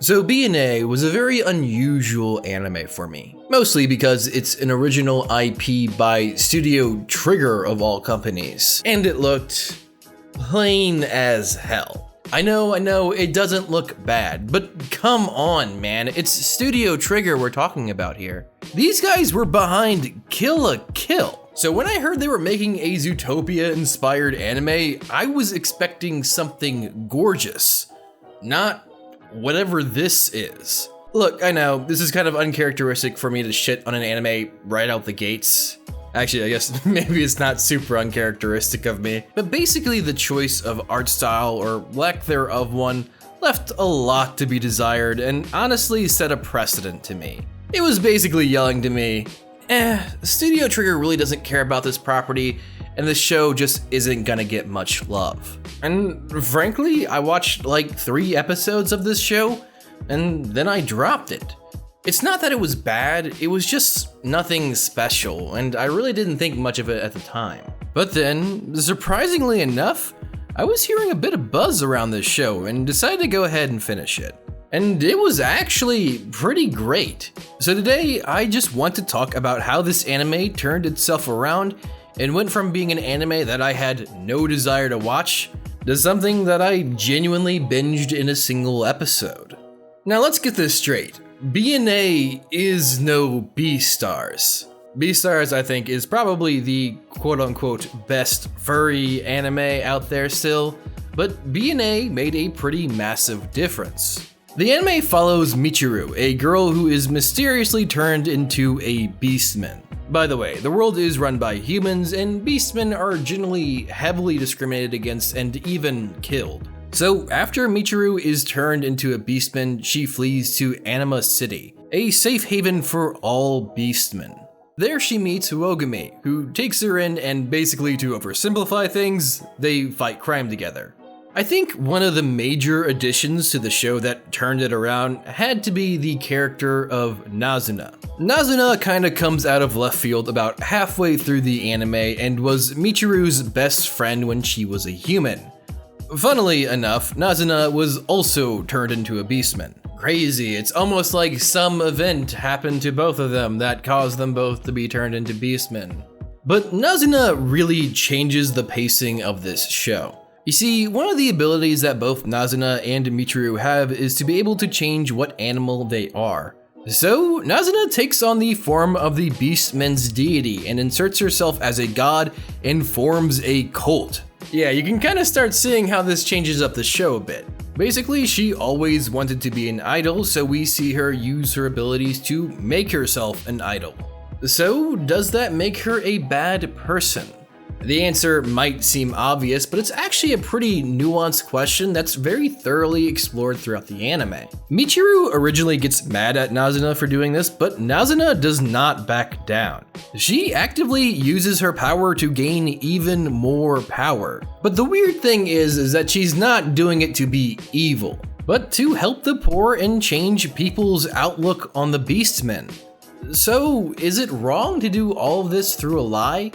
So BNA was a very unusual anime for me, mostly because it's an original IP by Studio Trigger of all companies, and it looked plain as hell. I know, it doesn't look bad, but come on, man, it's Studio Trigger we're talking about here. These guys were behind Kill la Kill. So when I heard they were making a Zootopia-inspired anime, I was expecting something gorgeous, not whatever this is. Look, I know, this is kind of uncharacteristic for me to shit on an anime right out the gates. Actually, I guess maybe it's not super uncharacteristic of me, but basically the choice of art style, or lack thereof one, left a lot to be desired and honestly set a precedent to me. It was basically yelling to me, Studio Trigger really doesn't care about this property, and the show just isn't gonna get much love. And frankly, I watched like 3 episodes of this show, and then I dropped it. It's not that it was bad, it was just nothing special, and I really didn't think much of it at the time. But then, surprisingly enough, I was hearing a bit of buzz around this show and decided to go ahead and finish it. And it was actually pretty great. So today, I just want to talk about how this anime turned itself around and went from being an anime that I had no desire to watch to something that I genuinely binged in a single episode. Now let's get this straight. BNA is no Beastars. Beastars, I think, is probably the quote-unquote best furry anime out there still, but BNA made a pretty massive difference. The anime follows Michiru, a girl who is mysteriously turned into a beastman. By the way, the world is run by humans, and beastmen are generally heavily discriminated against and even killed. So after Michiru is turned into a beastman, she flees to Anima City, a safe haven for all beastmen. There she meets Ogami, who takes her in, and basically, to oversimplify things, they fight crime together. I think one of the major additions to the show that turned it around had to be the character of Nazuna. Nazuna kinda comes out of left field about halfway through the anime and was Michiru's best friend when she was a human. Funnily enough, Nazuna was also turned into a beastman. Crazy, it's almost like some event happened to both of them that caused them both to be turned into beastmen. But Nazuna really changes the pacing of this show. You see, one of the abilities that both Nazuna and Michiru have is to be able to change what animal they are. So, Nazuna takes on the form of the beastman's deity and inserts herself as a god and forms a cult. Yeah, you can kind of start seeing how this changes up the show a bit. Basically, she always wanted to be an idol, so we see her use her abilities to make herself an idol. So, does that make her a bad person? The answer might seem obvious, but it's actually a pretty nuanced question that's very thoroughly explored throughout the anime. Michiru originally gets mad at Nazuna for doing this, but Nazuna does not back down. She actively uses her power to gain even more power. But the weird thing is that she's not doing it to be evil, but to help the poor and change people's outlook on the beastmen. So, is it wrong to do all of this through a lie?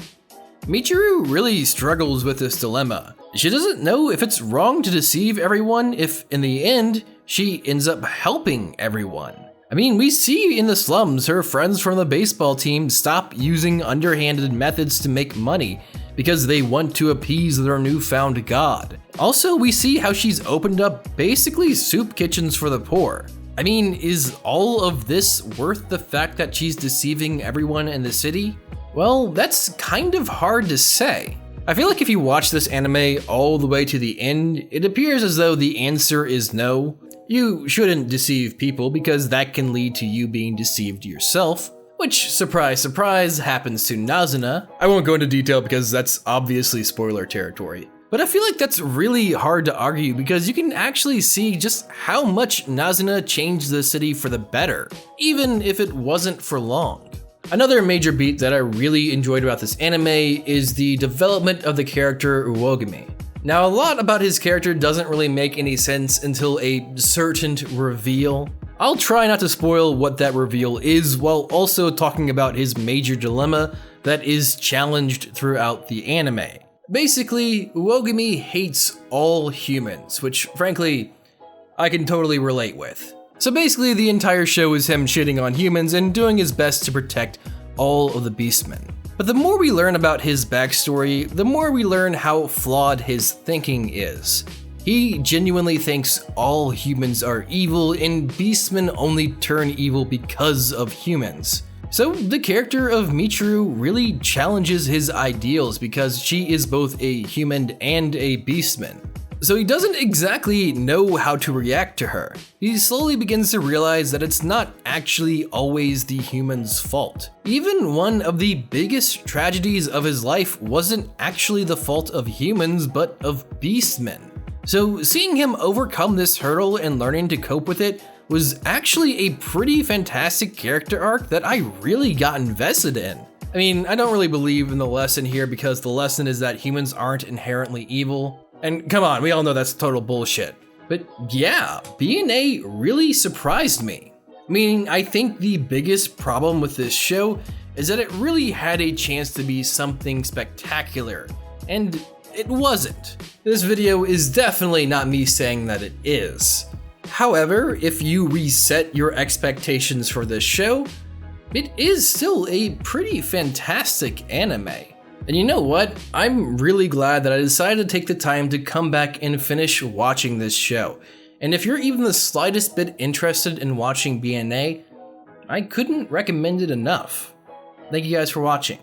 Michiru really struggles with this dilemma. She doesn't know if it's wrong to deceive everyone if, in the end, she ends up helping everyone. I mean, we see in the slums her friends from the baseball team stop using underhanded methods to make money because they want to appease their newfound god. Also, we see how she's opened up basically soup kitchens for the poor. I mean, is all of this worth the fact that she's deceiving everyone in the city? Well, that's kind of hard to say. I feel like if you watch this anime all the way to the end, it appears as though the answer is no. You shouldn't deceive people because that can lead to you being deceived yourself, which, surprise, surprise, happens to Nazuna. I won't go into detail because that's obviously spoiler territory. But I feel like that's really hard to argue because you can actually see just how much Nazuna changed the city for the better, even if it wasn't for long. Another major beat that I really enjoyed about this anime is the development of the character Ogami. Now, a lot about his character doesn't really make any sense until a certain reveal. I'll try not to spoil what that reveal is while also talking about his major dilemma that is challenged throughout the anime. Basically, Ogami hates all humans, which frankly, I can totally relate with. So basically the entire show is him shitting on humans and doing his best to protect all of the beastmen. But the more we learn about his backstory, the more we learn how flawed his thinking is. He genuinely thinks all humans are evil and beastmen only turn evil because of humans. So the character of Michiru really challenges his ideals because she is both a human and a beastman. So he doesn't exactly know how to react to her. He slowly begins to realize that it's not actually always the human's fault. Even one of the biggest tragedies of his life wasn't actually the fault of humans, but of beastmen. So seeing him overcome this hurdle and learning to cope with it was actually a pretty fantastic character arc that I really got invested in. I mean, I don't really believe in the lesson here because the lesson is that humans aren't inherently evil. And come on, we all know that's total bullshit. But yeah, BNA really surprised me. Meaning, I think the biggest problem with this show is that it really had a chance to be something spectacular, and it wasn't. This video is definitely not me saying that it is. However, if you reset your expectations for this show, it is still a pretty fantastic anime. And you know what? I'm really glad that I decided to take the time to come back and finish watching this show. And if you're even the slightest bit interested in watching BNA, I couldn't recommend it enough. Thank you guys for watching.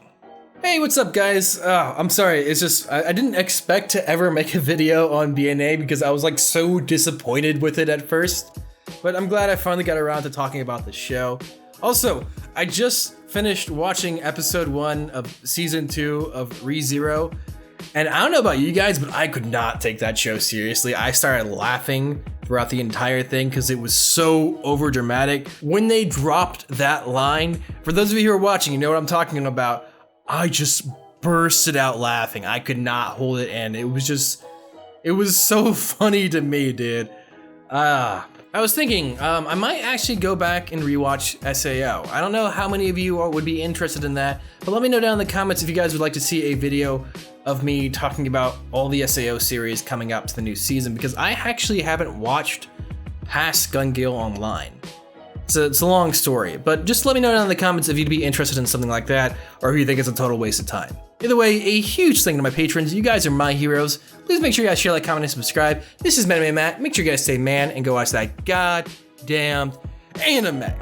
Hey, what's up guys? I'm sorry, it's just, I didn't expect to ever make a video on BNA because I was like so disappointed with it at first. But I'm glad I finally got around to talking about the show. Also, I just finished watching episode 1 of season 2 of ReZero, and I don't know about you guys, but I could not take that show seriously. I started laughing throughout the entire thing because it was so overdramatic. When they dropped that line, for those of you who are watching, you know what I'm talking about, I just bursted out laughing. I could not hold it in. It was so funny to me, dude. I was thinking, I might actually go back and rewatch SAO. I don't know how many of you would be interested in that, but let me know down in the comments if you guys would like to see a video of me talking about all the SAO series coming out to the new season, because I actually haven't watched past Gun Gale Online. So it's a long story, but just let me know down in the comments if you'd be interested in something like that, or if you think it's a total waste of time. Either way, a huge thank you to my patrons. You guys are my heroes. Please make sure you guys share, like, comment, and subscribe. This is Manime Matt. Make sure you guys stay man and go watch that goddamn anime.